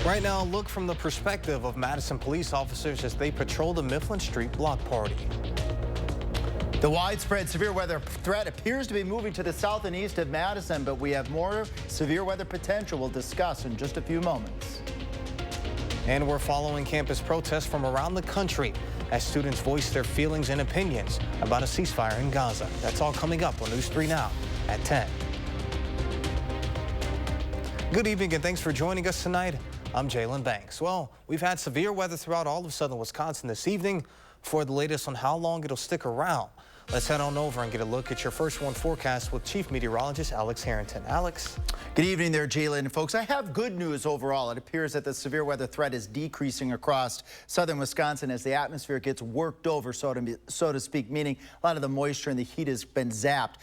Right now, look from the perspective of Madison police officers as they patrol the Mifflin Street block party. The widespread severe weather threat appears to be moving to the south and east of Madison, but we have more severe weather potential we'll discuss in just a few moments. And we're following campus protests from around the country as students voice their feelings and opinions about a ceasefire in Gaza. That's all coming up on News 3 Now at 10. Good evening and thanks for joining us tonight. I'm Jalen Banks. Well, we've had severe weather throughout all of southern Wisconsin this evening. For the latest on how long it'll stick around, let's head on over and get a look at your first one forecast with Chief Meteorologist Alex Harrington. Alex. Good evening there, Jalen. Folks, I have good news overall. It appears that the severe weather threat is decreasing across southern Wisconsin as the atmosphere gets worked over, so to speak, meaning a lot of the moisture and the heat has been zapped.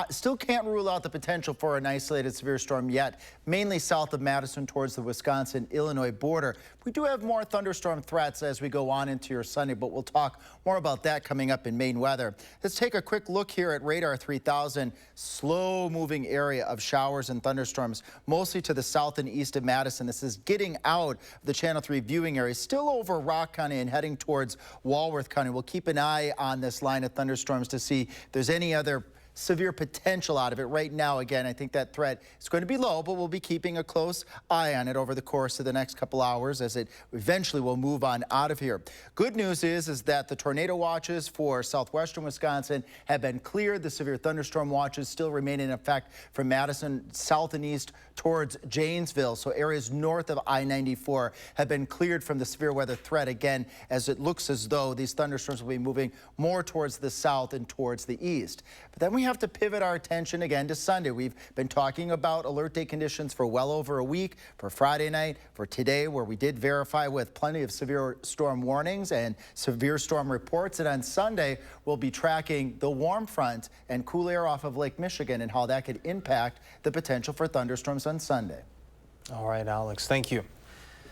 Still can't rule out the potential for an isolated severe storm yet, mainly south of Madison towards the Wisconsin-Illinois border. We do have more thunderstorm threats as we go on into your Sunday, but we'll talk more about that coming up in Maine weather. Let's take a quick look here at Radar 3000. Slow-moving area of showers and thunderstorms, mostly to the south and east of Madison. This is getting out of the Channel 3 viewing area, still over Rock County and heading towards Walworth County. We'll keep an eye on this line of thunderstorms to see if there's any other severe potential out of it. Right now, again, I think that threat is going to be low, but we'll be keeping a close eye on it over the course of the next couple hours as it eventually will move on out of here. Good news is that the tornado watches for southwestern Wisconsin have been cleared. The severe thunderstorm watches still remain in effect from Madison south and east towards Janesville. So areas north of I-94 have been cleared from the severe weather threat again, as it looks as though these thunderstorms will be moving more towards the south and towards the east. But then we have to pivot our attention again to Sunday. We've been talking about alert day conditions for well over a week, for Friday night, for today, where we did verify with plenty of severe storm warnings and severe storm reports. And on Sunday, we'll be tracking the warm front and cool air off of Lake Michigan and how that could impact the potential for thunderstorms on Sunday. All right, Alex, thank you.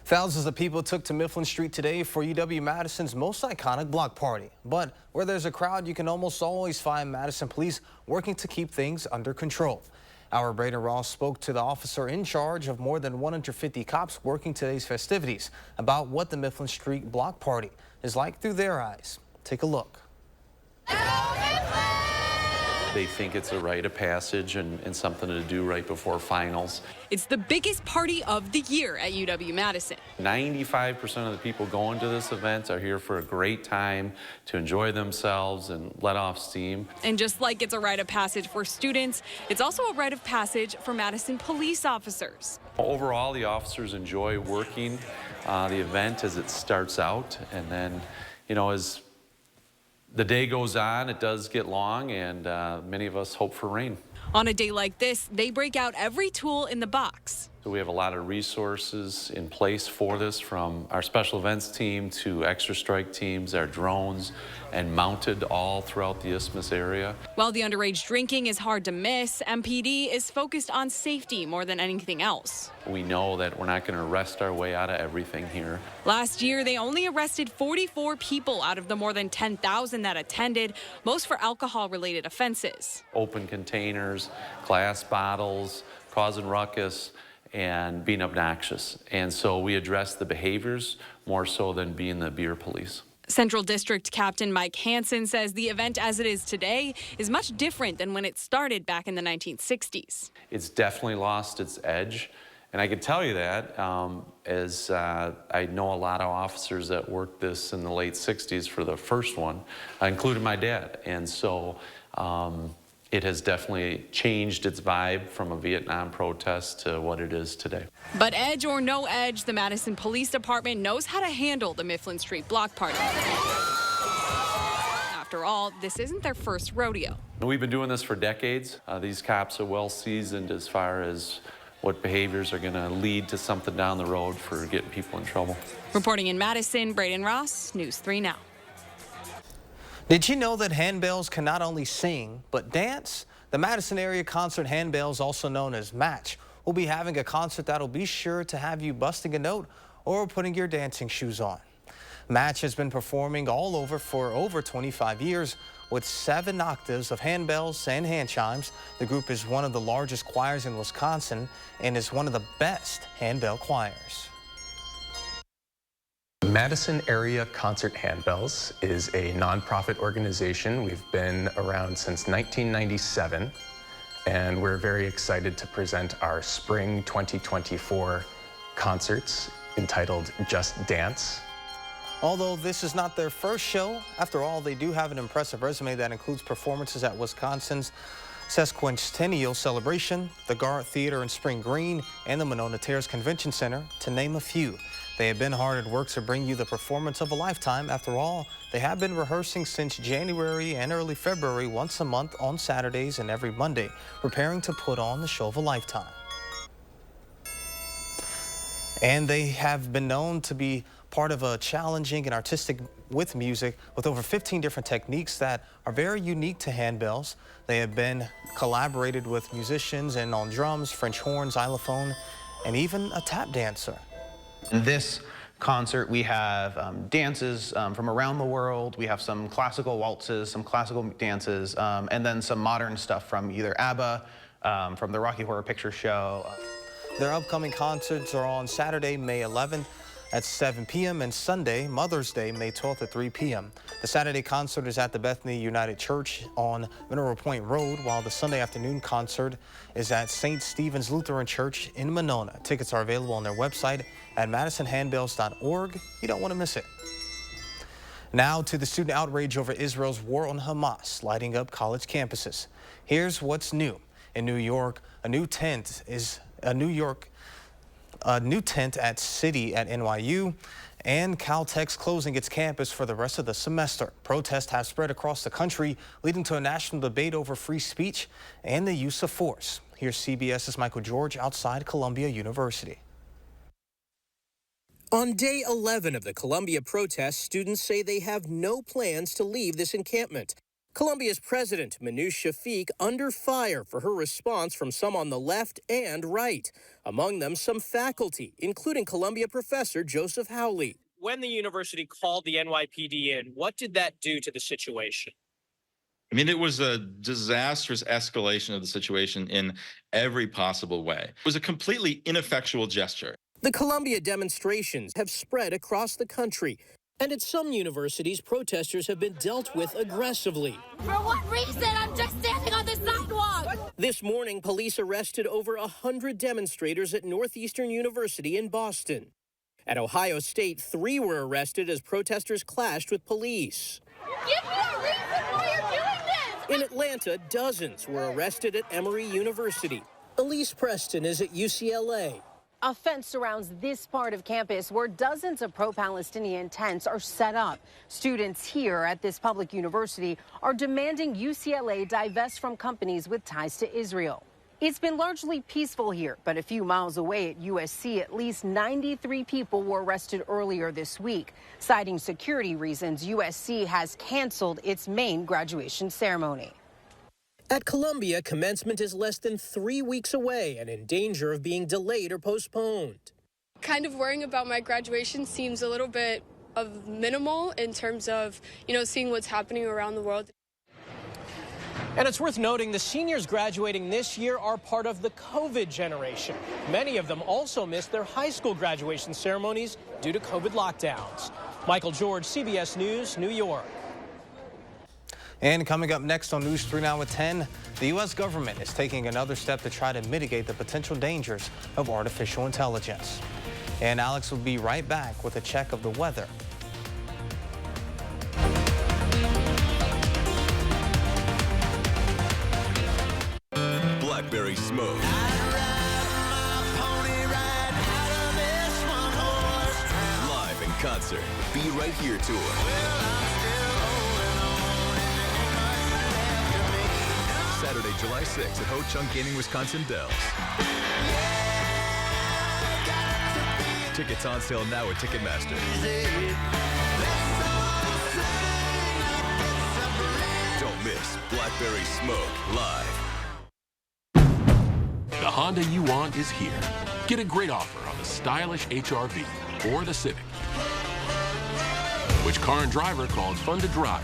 Thousands of people took to Mifflin Street today for UW-Madison's most iconic block party. But where there's a crowd, you can almost always find Madison police working to keep things under control. Our Braden Ross spoke to the officer in charge of more than 150 cops working today's festivities about what the Mifflin Street block party is like through their eyes. Take a look. They think it's a rite of passage and something to do right before finals. It's the biggest party of the year at UW-Madison. 95% of the people going to this event are here for a great time, to enjoy themselves and let off steam. And just like it's a rite of passage for students, it's also a rite of passage for Madison police officers. Overall, the officers enjoy working the event as it starts out, and then, you know, as the day goes on, it does get long, and many of us hope for rain. On a day like this, they break out every tool in the box. So we have a lot of resources in place for this, from our special events team to extra strike teams, our drones, and mounted all throughout the Isthmus area. While the underage drinking is hard to miss, MPD is focused on safety more than anything else. We know that we're not going to arrest our way out of everything here. Last year, they only arrested 44 people out of the more than 10,000 that attended, most for alcohol-related offenses. Open containers, glass bottles, causing ruckus, and being obnoxious. And so we address the behaviors more so than being the beer police. Central District Captain Mike Hansen says the event as it is today is much different than when it started back in the 1960s. It's definitely lost its edge. And I can tell you that as I know a lot of officers that worked this in the late 60s for the first one, including my dad. And so it has definitely changed its vibe from a Vietnam protest to what it is today. But edge or no edge, the Madison Police Department knows how to handle the Mifflin Street block party. After all, this isn't their first rodeo. We've been doing this for decades. These cops are well seasoned as far as what behaviors are going to lead to something down the road for getting people in trouble. Reporting in Madison, Braden Ross, News 3 Now. Did you know that handbells can not only sing, but dance? The Madison Area Concert Handbells, also known as Match, will be having a concert that'll be sure to have you busting a note or putting your dancing shoes on. Match has been performing all over for over 25 years with 7 octaves of handbells and hand chimes. The group is one of the largest choirs in Wisconsin and is one of the best handbell choirs. Madison Area Concert Handbells is a nonprofit organization. We've been around since 1997, and we're very excited to present our Spring 2024 concerts entitled Just Dance. Although this is not their first show, after all, they do have an impressive resume that includes performances at Wisconsin's sesquicentennial celebration, the Garrett Theater in Spring Green, and the Monona Terrace Convention Center, to name a few. They have been hard at work to bring you the performance of a lifetime. After all, they have been rehearsing since January and early February, once a month on Saturdays and every Monday, preparing to put on the show of a lifetime. And they have been known to be part of a challenging and artistic with music with over 15 different techniques that are very unique to handbells. They have been collaborated with musicians and on drums, French horns, xylophone, and even a tap dancer. In this concert, we have dances from around the world. We have some classical waltzes, some classical dances, and then some modern stuff from either ABBA, from the Rocky Horror Picture Show. Their upcoming concerts are on Saturday, May 11th at 7 p.m. and Sunday, Mother's Day, May 12th at 3 p.m. The Saturday concert is at the Bethany United Church on Mineral Point Road, while the Sunday afternoon concert is at St. Stephen's Lutheran Church in Monona. Tickets are available on their website at madisonhandbells.org. You don't want to miss it. Now to the student outrage over Israel's war on Hamas, lighting up college campuses. Here's what's new. In New York, a new tent at City at NYU, and Caltech's closing its campus for the rest of the semester. Protests have spread across the country, leading to a national debate over free speech and the use of force. Here's CBS's Michael George outside Columbia University. On day 11 of the Columbia protests, students say they have no plans to leave this encampment. Columbia's president, Manoush Shafiq, under fire for her response from some on the left and right. Among them, some faculty, including Columbia professor Joseph Howley. When the university called the NYPD in, what did that do to the situation? I mean, it was a disastrous escalation of the situation in every possible way. It was a completely ineffectual gesture. The Columbia demonstrations have spread across the country. And at some universities, protesters have been dealt with aggressively. For what reason? I'm just standing on the sidewalk. This morning, police arrested over 100 demonstrators at Northeastern University in Boston. At Ohio State, 3 were arrested as protesters clashed with police. Give me a reason why you're doing this. In Atlanta, dozens were arrested at Emory University. Elise Preston is at UCLA. A fence surrounds this part of campus where dozens of pro-Palestinian tents are set up. Students here at this public university are demanding UCLA divest from companies with ties to Israel. It's been largely peaceful here, but a few miles away at USC, at least 93 people were arrested earlier this week. Citing security reasons, USC has canceled its main graduation ceremony. At Columbia, commencement is less than 3 weeks away and in danger of being delayed or postponed. Kind of worrying about my graduation seems a little bit of minimal in terms of, seeing what's happening around the world. And it's worth noting the seniors graduating this year are part of the COVID generation. Many of them also missed their high school graduation ceremonies due to COVID lockdowns. Michael George, CBS News, New York. And coming up next on News 3 Now at 10, the U.S. government is taking another step to try to mitigate the potential dangers of artificial intelligence. And Alex will be right back with a check of the weather. Blackberry Smoke. Live in concert. Be Right Here tour. Saturday, July 6th at Ho Chunk Gaming Wisconsin Dells. Tickets on sale now at Ticketmaster. Don't miss Blackberry Smoke live. The Honda you want is here. Get a great offer on the stylish HR-V or the Civic. Which car and driver called fun to drive?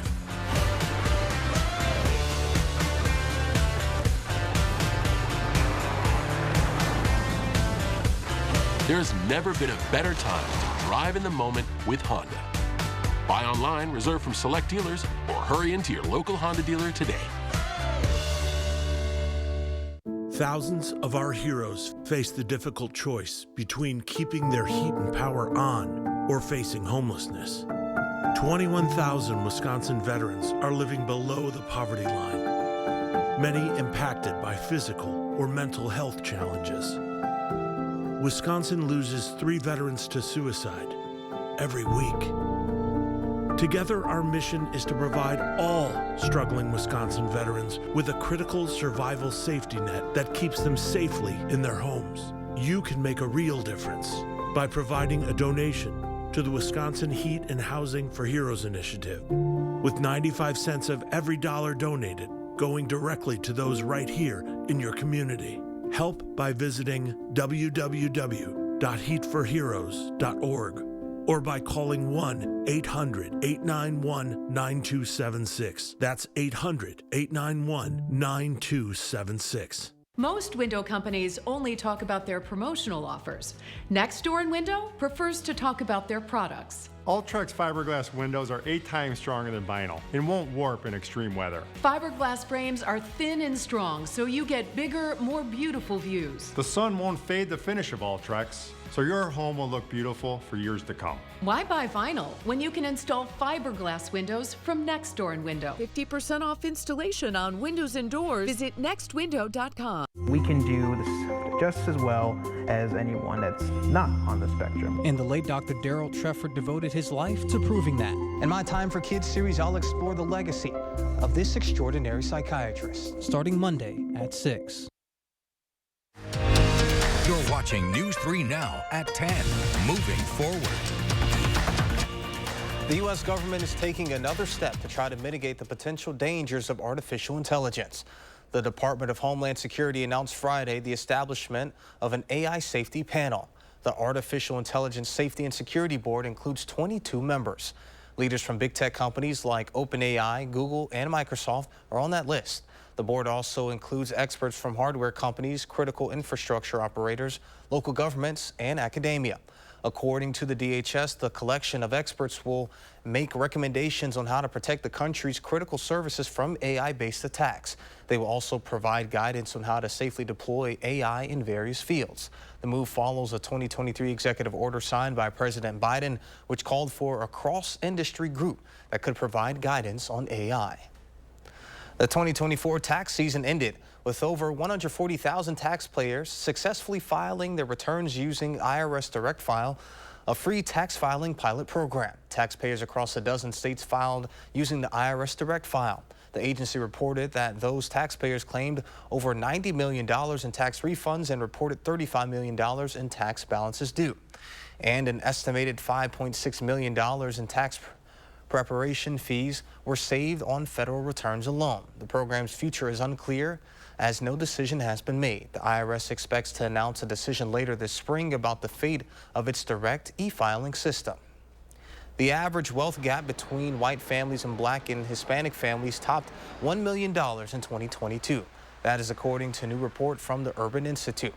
There's never been a better time to drive in the moment with Honda. Buy online, reserve from select dealers, or hurry into your local Honda dealer today. Thousands of our heroes face the difficult choice between keeping their heat and power on or facing homelessness. 21,000 Wisconsin veterans are living below the poverty line, many impacted by physical or mental health challenges. Wisconsin loses 3 veterans to suicide every week. Together, our mission is to provide all struggling Wisconsin veterans with a critical survival safety net that keeps them safely in their homes. You can make a real difference by providing a donation to the Wisconsin Heat and Housing for Heroes initiative, with 95 cents of every dollar donated going directly to those right here in your community. Help by visiting www.heatforheroes.org or by calling 1-800-891-9276. That's 800-891-9276. Most window companies only talk about their promotional offers. Nextdoor Window prefers to talk about their products. Ultrex fiberglass windows are 8 times stronger than vinyl and won't warp in extreme weather. Fiberglass frames are thin and strong, so you get bigger, more beautiful views. The sun won't fade the finish of Ultrex, so your home will look beautiful for years to come. Why buy vinyl when you can install fiberglass windows from Nextdoor Window? 50% off installation on windows and doors. Visit nextwindow.com. We can do this just as well as anyone that's not on the spectrum. And the late Dr. Daryl Trefford devoted his life to proving that. In my Time for Kids series, I'll explore the legacy of this extraordinary psychiatrist. Starting Monday at 6. You're watching News 3 Now at 10. Moving forward. The U.S. government is taking another step to try to mitigate the potential dangers of artificial intelligence. The Department of Homeland Security announced Friday the establishment of an AI safety panel. The Artificial Intelligence Safety and Security Board includes 22 members. Leaders from big tech companies like OpenAI, Google, and Microsoft are on that list. The board also includes experts from hardware companies, critical infrastructure operators, local governments, and academia. According to the DHS, the collection of experts will make recommendations on how to protect the country's critical services from AI-based attacks. They will also provide guidance on how to safely deploy AI in various fields. The move follows a 2023 executive order signed by President Biden, which called for a cross-industry group that could provide guidance on AI. The 2024 tax season ended with over 140,000 taxpayers successfully filing their returns using IRS Direct File, a free tax filing pilot program. Taxpayers across a dozen states filed using the IRS Direct File. The agency reported that those taxpayers claimed over $90 million in tax refunds and reported $35 million in tax balances due, and an estimated $5.6 million in tax preparation fees were saved on federal returns alone. The program's future is unclear as no decision has been made. The IRS expects to announce a decision later this spring about the fate of its direct e-filing system. The average wealth gap between white families and Black and Hispanic families topped $1 million in 2022. That is according to a new report from the Urban Institute.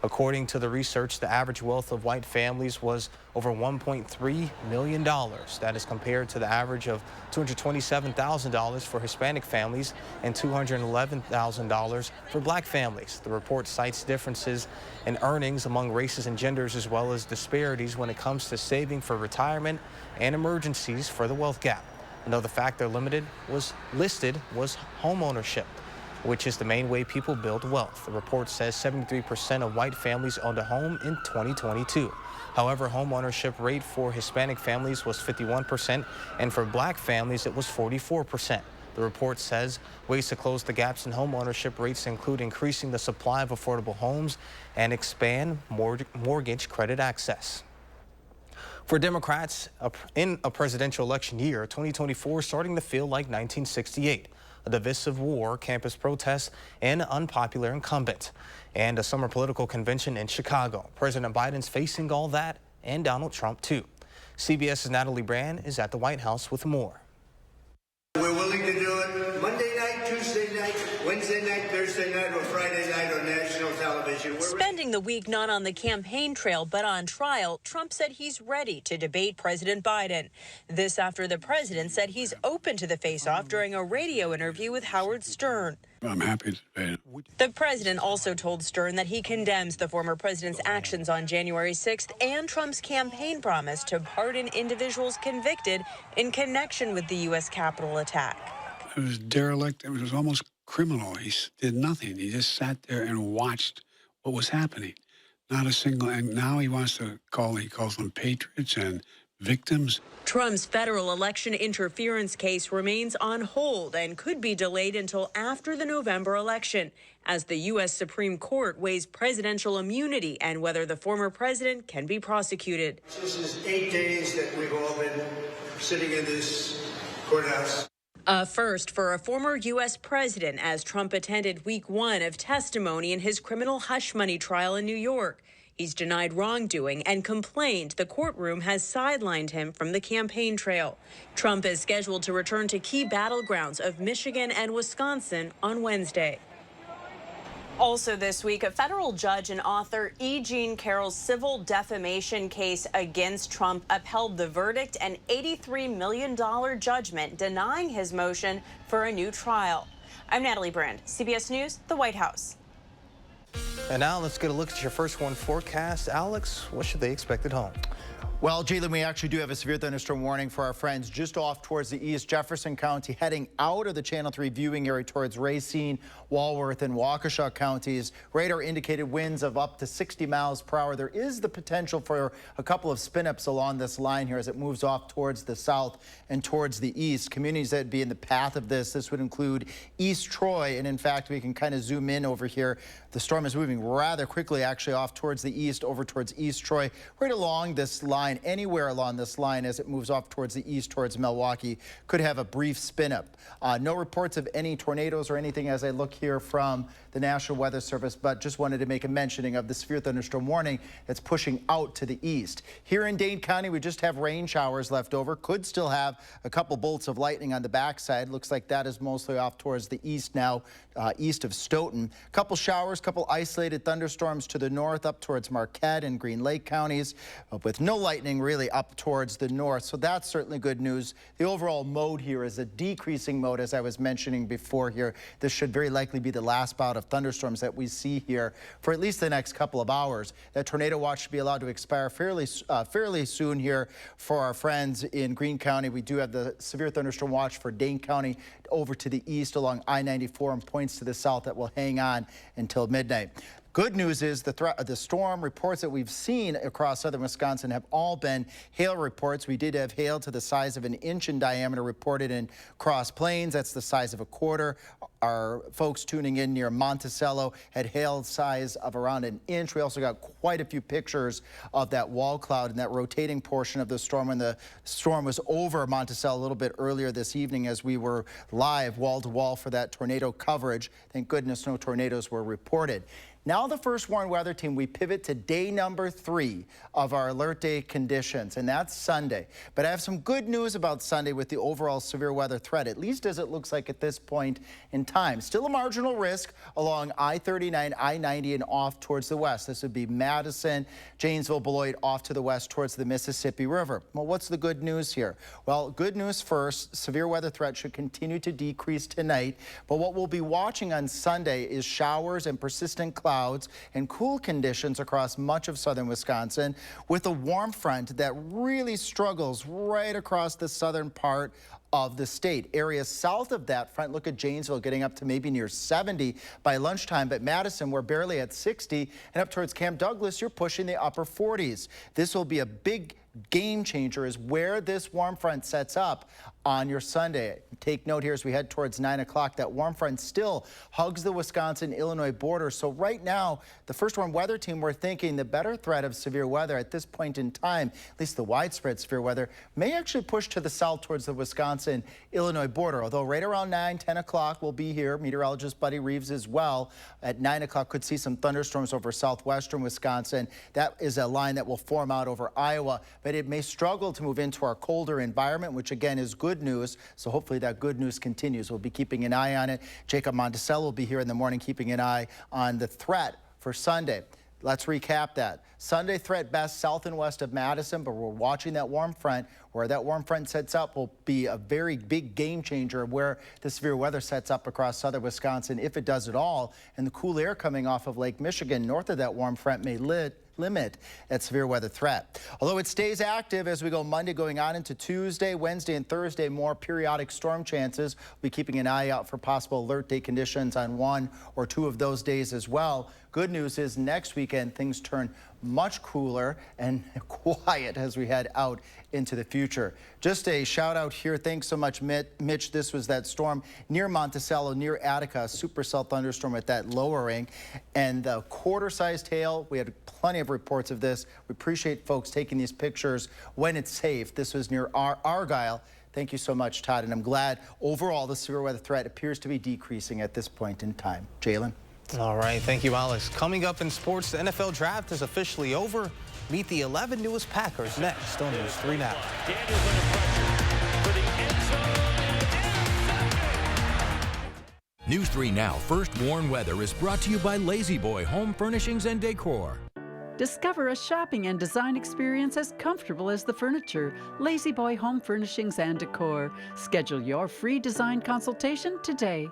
According to the research, the average wealth of white families was over $1.3 million. That is compared to the average of $227,000 for Hispanic families and $211,000 for Black families. The report cites differences in earnings among races and genders, as well as disparities when it comes to saving for retirement and emergencies for the wealth gap. Another factor listed was homeownership, which is the main way people build wealth. The report says 73% of white families owned a home in 2022. However, home ownership rate for Hispanic families was 51%, and for Black families it was 44%. The report says ways to close the gaps in home ownership rates include increasing the supply of affordable homes and expand mortgage credit access. For Democrats, in a presidential election year, 2024 is starting to feel like 1968. A divisive war, campus protests, and an unpopular incumbent, and a summer political convention in Chicago. President Biden's facing all that, and Donald Trump too. CBS's Natalie Brand is at the White House with more. We're willing to do it Monday night, Tuesday night, Wednesday night, Thursday night, or Friday night on national television. challenge you. Spending the week not on the campaign trail but on trial, Trump said he's ready to debate President Biden. This after the president said he's open to the face-off during a radio interview with Howard Stern. I'm happy to debate it. The president also told Stern that he condemns the former president's actions on January 6th and Trump's campaign promise to pardon individuals convicted in connection with the U.S. Capitol attack. It was derelict. It was almost criminal. He did nothing. He just sat there and watched what was happening. Not a single, and now he wants to he calls them patriots and victims. Trump's federal election interference case remains on hold and could be delayed until after the November election, as the U.S. Supreme Court weighs presidential immunity and whether the former president can be prosecuted. This is 8 days that we've all been sitting in this courthouse. A first for a former U.S. president, as Trump attended week 1 of testimony in his criminal hush money trial in New York. He's denied wrongdoing and complained the courtroom has sidelined him from the campaign trail. Trump is scheduled to return to key battlegrounds of Michigan and Wisconsin on Wednesday. Also this week, a federal judge and author E. Jean Carroll's civil defamation case against Trump upheld the verdict and $83 million judgment denying his motion for a new trial. I'm Natalie Brand, CBS News, the White House. And now let's get a look at your first one forecast. Alex, what should they expect at home? Well, Jalen, we actually do have a severe thunderstorm warning for our friends just off towards the east, Jefferson County, heading out of the Channel 3 viewing area towards Racine, Walworth, and Waukesha counties. Radar indicated winds of up to 60 miles per hour. There is the potential for a couple of spin-ups along this line here as it moves off towards the south and towards the east. Communities that would be in the path of this would include East Troy, and in fact, we can kind of zoom in over here. The storm is moving rather quickly, actually, off towards the east, over towards East Troy, right along this line. Anywhere along this line as it moves off towards the east, towards Milwaukee, could have a brief spin-up. No reports of any tornadoes or anything as I look here from the National Weather Service, but just wanted to make a mentioning of the severe thunderstorm warning that's pushing out to the east. Here in Dane County, we just have rain showers left over. Could still have a couple bolts of lightning on the backside. Looks like that is mostly off towards the east now, east of Stoughton. Couple showers, couple isolated thunderstorms to the north up towards Marquette and Green Lake counties, with no lightning really up towards the north. So that's certainly good news. The overall mode here is a decreasing mode, as I was mentioning before here. This should very likely be the last bout of thunderstorms that we see here for at least the next couple of hours. That tornado watch should be allowed to expire fairly soon here for our friends in Greene County. We do have the severe thunderstorm watch for Dane County over to the east along I-94 and points to the south that will hang on until midnight. Good news is the storm reports that we've seen across southern Wisconsin have all been hail reports. We did have hail to the size of an inch in diameter reported in Cross Plains. That's the size of a quarter. Our folks tuning in near Monticello had hail size of around an inch. We also got quite a few pictures of that wall cloud and that rotating portion of the storm when the storm was over Monticello a little bit earlier this evening as we were live wall to wall for that tornado coverage. Thank goodness no tornadoes were reported. Now the First Warn Weather Team, we pivot to day number 3 of our alert day conditions, and that's Sunday. But I have some good news about Sunday with the overall severe weather threat, at least as it looks like at this point in time. Still a marginal risk along I-39, I-90, and off towards the west. This would be Madison, Janesville, Beloit, off to the west towards the Mississippi River. Well, what's the good news here? Well, good news first, severe weather threat should continue to decrease tonight, but what we'll be watching on Sunday is showers and persistent clouds and cool conditions across much of southern Wisconsin, with a warm front that really struggles right across the southern part of the state. Areas south of that front, look at Janesville getting up to maybe near 70 by lunchtime, but Madison, we're barely at 60, and up towards Camp Douglas, you're pushing the upper 40s. This will be a big game changer is where this warm front sets up on your Sunday. Take note here as we head towards 9 o'clock, that warm front still hugs the Wisconsin-Illinois border. So right now, the First Warn Weather Team, we're thinking the better threat of severe weather at this point in time, at least the widespread severe weather, may actually push to the south towards the Wisconsin-Illinois border. Although right around 9, 10 o'clock, we'll be here. Meteorologist Buddy Reeves as well. At 9 o'clock, could see some thunderstorms over southwestern Wisconsin. That is a line that will form out over Iowa, but it may struggle to move into our colder environment, which again is good news. So hopefully that good news continues. We'll be keeping an eye on it. Jacob Monticello will be here in the morning keeping an eye on the threat for Sunday. Let's recap that. Sunday threat best south and west of Madison, but we're watching that warm front. Where that warm front sets up will be a very big game changer of where the severe weather sets up across southern Wisconsin, if it does at all. And the cool air coming off of Lake Michigan north of that warm front may limit that severe weather threat. Although it stays active as we go Monday going on into Tuesday, Wednesday, and Thursday, more periodic storm chances. We'll be keeping an eye out for possible alert day conditions on 1 or 2 of those days as well. Good news is next weekend things turn much cooler and quiet as we head out into the future. Just a shout out here. Thanks so much, Mitch. This was that storm near Monticello, near Attica, supercell thunderstorm at that lowering. And the quarter-sized hail, we had plenty of reports of this. We appreciate folks taking these pictures when it's safe. This was near Argyle. Thank you so much, Todd. And I'm glad overall the severe weather threat appears to be decreasing at this point in time. Jalen? All right, thank you, Alex. Coming up in sports, the NFL draft is officially over. Meet the 11 newest Packers next on News 3 Now. News 3 Now First Warn Weather is brought to you by Lazy Boy Home Furnishings and Decor. Discover a shopping and design experience as comfortable as the furniture. Lazy Boy Home Furnishings and Decor. Schedule your free design consultation today.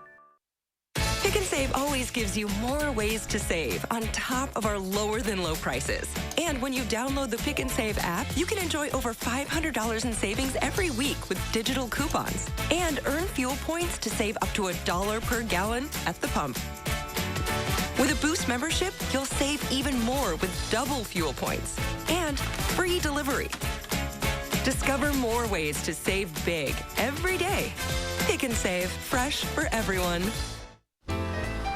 Pick and Save always gives you more ways to save on top of our lower than low prices. And when you download the Pick and Save app, you can enjoy over $500 in savings every week with digital coupons and earn fuel points to save up to $1 per gallon at the pump. With a Boost membership, you'll save even more with double fuel points and free delivery. Discover more ways to save big every day. Pick and Save, fresh for everyone.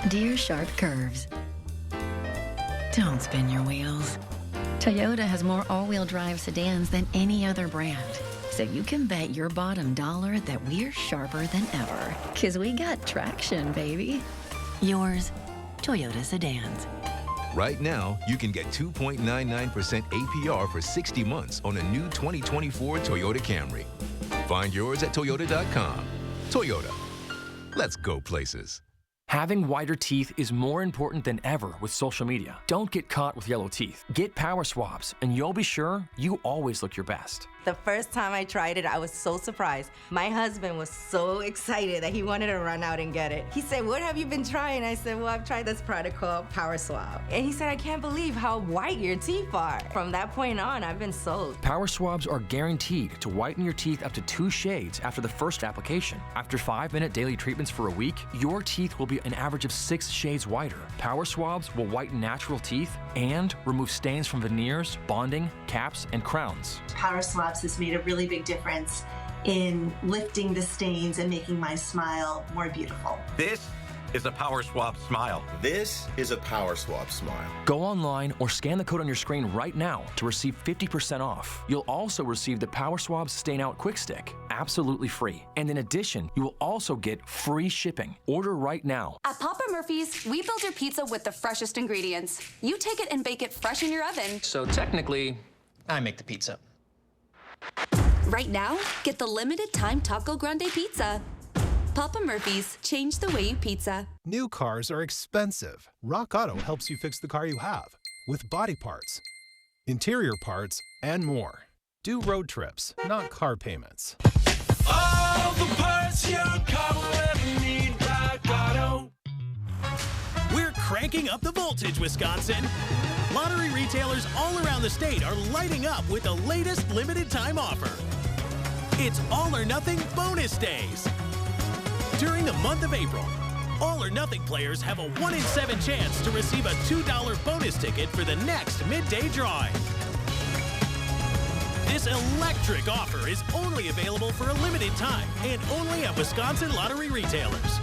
Dear sharp curves, don't spin your wheels. Toyota has more all-wheel drive sedans than any other brand. So you can bet your bottom dollar that we're sharper than ever. 'Cause we got traction, baby. Yours, Toyota sedans. Right now, you can get 2.99% APR for 60 months on a new 2024 Toyota Camry. Find yours at Toyota.com. Toyota. Let's go places. Having whiter teeth is more important than ever with social media. Don't get caught with yellow teeth. Get power swabs, and you'll be sure you always look your best. The first time I tried it, I was so surprised. My husband was so excited that he wanted to run out and get it. He said, "What have you been trying?" I said, "Well, I've tried this product called Power Swab." And he said, "I can't believe how white your teeth are." From that point on, I've been sold. Power swabs are guaranteed to whiten your teeth up to 2 shades after the first application. After 5-minute daily treatments for a week, your teeth will be an average of 6 shades whiter. Power swabs will whiten natural teeth and remove stains from veneers, bonding, caps, and crowns. Power Swabs has made a really big difference in lifting the stains and making my smile more beautiful. This is a Power Swab smile. This is a Power Swab smile. Go online or scan the code on your screen right now to receive 50% off. You'll also receive the Power Swab Stain Out Quick Stick, absolutely free. And in addition, you will also get free shipping. Order right now. At Papa Murphy's, we build your pizza with the freshest ingredients. You take it and bake it fresh in your oven. So technically, I make the pizza. Right now, get the limited time Taco Grande pizza. Papa Murphy's, change the way you pizza. New cars are expensive. Rock Auto helps you fix the car you have with body parts, interior parts, and more. Do road trips, not car payments. All the parts your car will ever need, Rock Auto. We're cranking up the voltage, Wisconsin. Lottery retailers all around the state are lighting up with the latest limited time offer. It's All or Nothing Bonus Days. During the month of April, All or Nothing players have a 1 in 7 chance to receive a $2 bonus ticket for the next midday drawing. This electric offer is only available for a limited time and only at Wisconsin lottery retailers.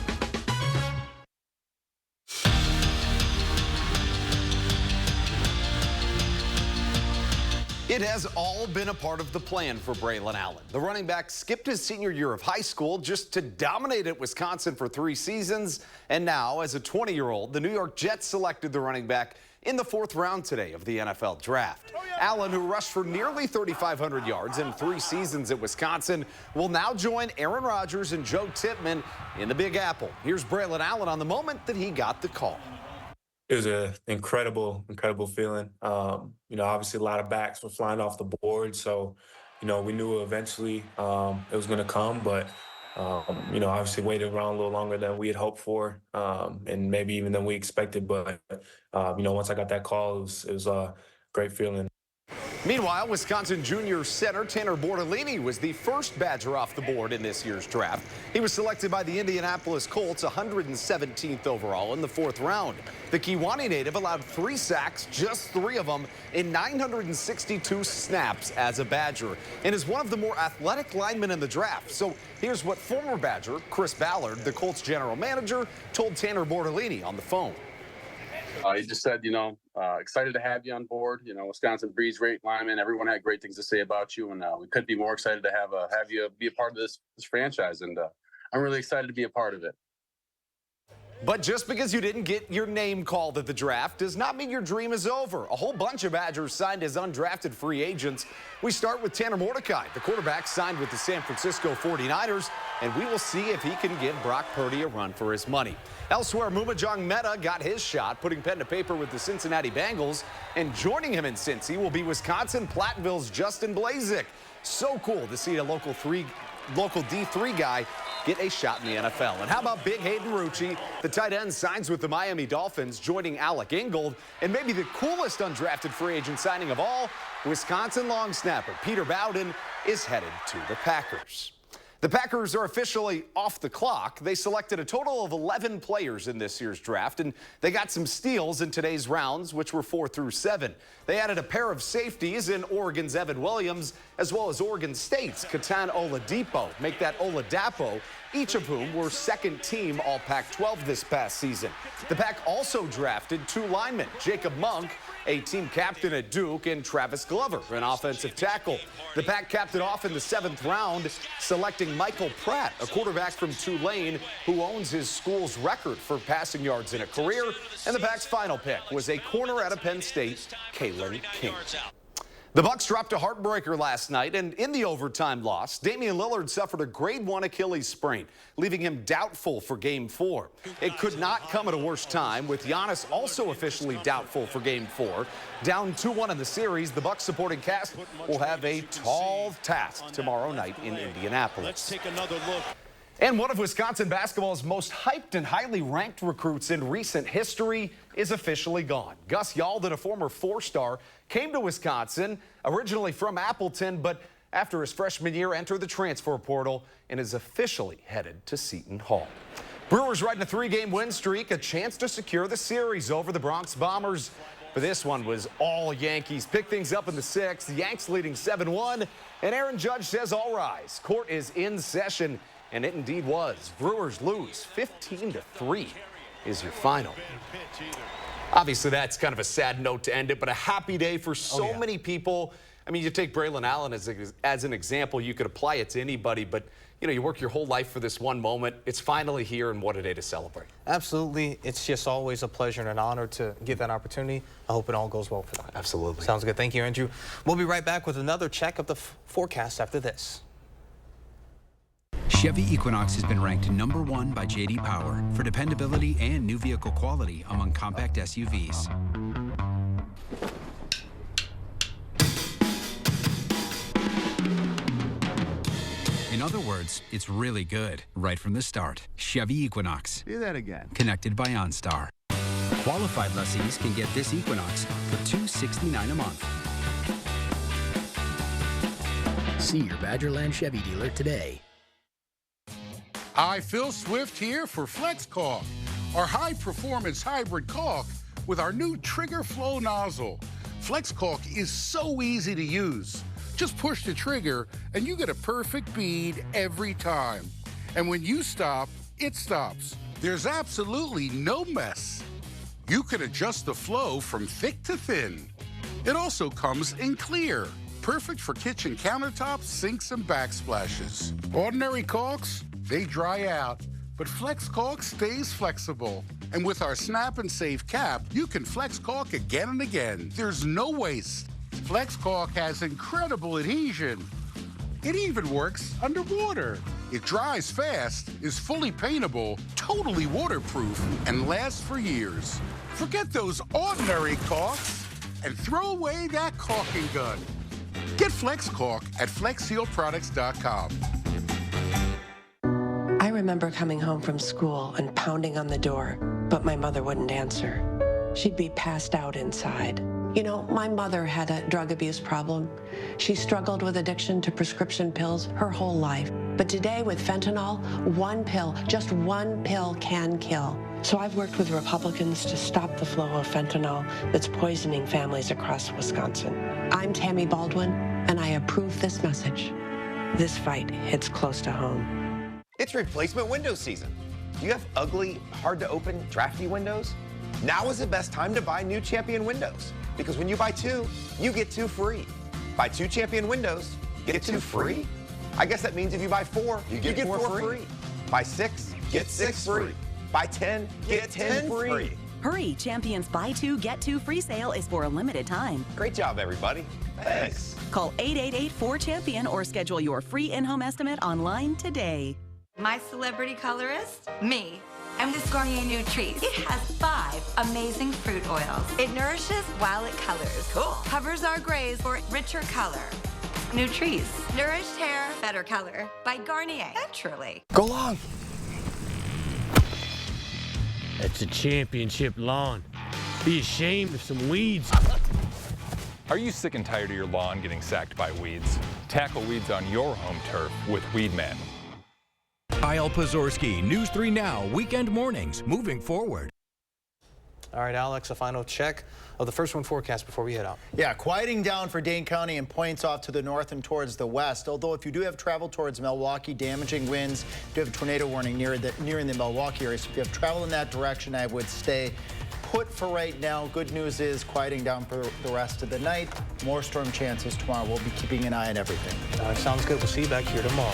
It has all been a part of the plan for Braylon Allen. The running back skipped his senior year of high school just to dominate at Wisconsin for 3 seasons. And now, as a 20-year-old, the New York Jets selected the running back in the 4th round today of the NFL draft. Allen, who rushed for nearly 3,500 yards in 3 seasons at Wisconsin, will now join Aaron Rodgers and Joe Tippmann in the Big Apple. Here's Braylon Allen on the moment that he got the call. It was an incredible feeling. Obviously a lot of backs were flying off the board, so, we knew eventually it was going to come, but, obviously waited around a little longer than we had hoped for, and maybe even than we expected. But, once I got that call, it was a great feeling. Meanwhile, Wisconsin junior center Tanner Bortolini was the first Badger off the board in this year's draft. He was selected by the Indianapolis Colts 117th overall in the 4th round. The Kewanee native allowed 3 sacks, just 3 of them, in 962 snaps as a Badger, and is one of the more athletic linemen in the draft. So here's what former Badger Chris Ballard, the Colts general manager, told Tanner Bortolini on the phone. He just said, excited to have you on board. Wisconsin breeds great linemen. Everyone had great things to say about you, and we couldn't be more excited to have you be a part of this franchise. And I'm really excited to be a part of it. But just because you didn't get your name called at the draft does not mean your dream is over. A whole bunch of Badgers signed as undrafted free agents. We start with Tanner Mordecai. The quarterback signed with the San Francisco 49ers, and we will see if he can give Brock Purdy a run for his money. Elsewhere, Mumajong Meta got his shot, putting pen to paper with the Cincinnati Bengals, and joining him in Cincy will be Wisconsin Platteville's Justin Blazik. So cool to see a local D3 guy get a shot in the NFL. And how about Big Hayden Rucci? The tight end signs with the Miami Dolphins, joining Alec Ingold. And maybe the coolest undrafted free agent signing of all, Wisconsin long snapper Peter Bowden is headed to the Packers. The Packers are officially off the clock. They selected a total of 11 players in this year's draft, and they got some steals in today's rounds, which were 4 through 7. They added a pair of safeties in Oregon's Evan Williams, as well as Oregon State's Katan Oladipo, make that Oladapo, each of whom were second-team All-Pac-12 this past season. The Pack also drafted 2 linemen, Jacob Monk, a team captain at Duke, and Travis Glover, an offensive tackle. The Pack capped it off in the 7th round, selecting Michael Pratt, a quarterback from Tulane who owns his school's record for passing yards in a career. And the Pack's final pick was a corner out of Penn State, Kalen King. The Bucs dropped a heartbreaker last night, and in the overtime loss, Damian Lillard suffered a grade 1 Achilles sprain, leaving him doubtful for Game 4. It could not come at a worse time, with Giannis also officially doubtful for Game 4. Down 2-1 in the series, the Bucs supporting cast will have a tall task tomorrow night in Indianapolis. Let's take another look. And one of Wisconsin basketball's most hyped and highly ranked recruits in recent history is officially gone. Gus Yalden, a former 4-star, came to Wisconsin, originally from Appleton, but after his freshman year entered the transfer portal and is officially headed to Seton Hall. Brewers riding a 3-game win streak, a chance to secure the series over the Bronx Bombers. But this one was all Yankees. Pick things up in the 6th, the Yanks leading 7-1, and Aaron Judge says all rise. Court is in session. And it indeed was. Brewers lose 15-3 is your final. Obviously, that's kind of a sad note to end it, but a happy day for so many people. I mean, you take Braylon Allen as an example. You could apply it to anybody, but, you work your whole life for this one moment. It's finally here, and what a day to celebrate. Absolutely. It's just always a pleasure and an honor to get that opportunity. I hope it all goes well for them. Absolutely. Sounds good. Thank you, Andrew. We'll be right back with another check of the forecast after this. Chevy Equinox has been ranked #1 by J.D. Power for dependability and new vehicle quality among compact SUVs. In other words, it's really good right from the start. Chevy Equinox. Do that again. Connected by OnStar. Qualified lessees can get this Equinox for $269 a month. See your Badgerland Chevy dealer today. Hi, Phil Swift here for Flex Caulk, our high-performance hybrid caulk with our new Trigger Flow nozzle. Flex Caulk is so easy to use. Just push the trigger and you get a perfect bead every time. And when you stop, it stops. There's absolutely no mess. You can adjust the flow from thick to thin. It also comes in clear, perfect for kitchen countertops, sinks, and backsplashes. Ordinary caulks, they dry out, but Flex Caulk stays flexible. And with our Snap and Save cap, you can Flex Caulk again and again. There's no waste. Flex Caulk has incredible adhesion. It even works underwater. It dries fast, is fully paintable, totally waterproof, and lasts for years. Forget those ordinary caulks and throw away that caulking gun. Get Flex Caulk at FlexSealProducts.com. I remember coming home from school and pounding on the door, but my mother wouldn't answer. She'd be passed out inside. You know, my mother had a drug abuse problem. She struggled with addiction to prescription pills her whole life. But today with fentanyl, one pill, just one pill can kill. So I've worked with Republicans to stop the flow of fentanyl that's poisoning families across Wisconsin. I'm Tammy Baldwin, and I approve this message. This fight hits close to home. It's replacement window season. Do you have ugly, hard to open, drafty windows? Now is the best time to buy new Champion windows. Because when you buy two, you get two free. Buy two Champion windows, get two free? I guess that means if you buy four, you get four free. Buy six, get six free. Buy 10, get 10 free. Hurry, Champion's Buy Two, Get Two free sale is for a limited time. Great job, everybody. Thanks. Call 888-4CHAMPION or schedule your free in-home estimate online today. My celebrity colorist? Me. I'm this Garnier Nutrice. It has 5 amazing fruit oils. It nourishes while it colors. Cool. Covers our grays for richer color. Nutrice. Nourished hair, better color. By Garnier. Naturally. Go long. That's a championship lawn. Be ashamed of some weeds. Are you sick and tired of your lawn getting sacked by weeds? Tackle weeds on your home turf with Weedman. Kyle Pazorski, News 3 Now, weekend mornings, moving forward. All right, Alex, a final check of the first one forecast before we head out. Yeah, quieting down for Dane County and points off to the north and towards the west. Although if you do have travel towards Milwaukee, damaging winds, you do have a tornado warning nearing the Milwaukee area. So if you have travel in that direction, I would stay put for right now. Good news is quieting down for the rest of the night. More storm chances tomorrow. We'll be keeping an eye on everything. Sounds good. We'll see you back here tomorrow.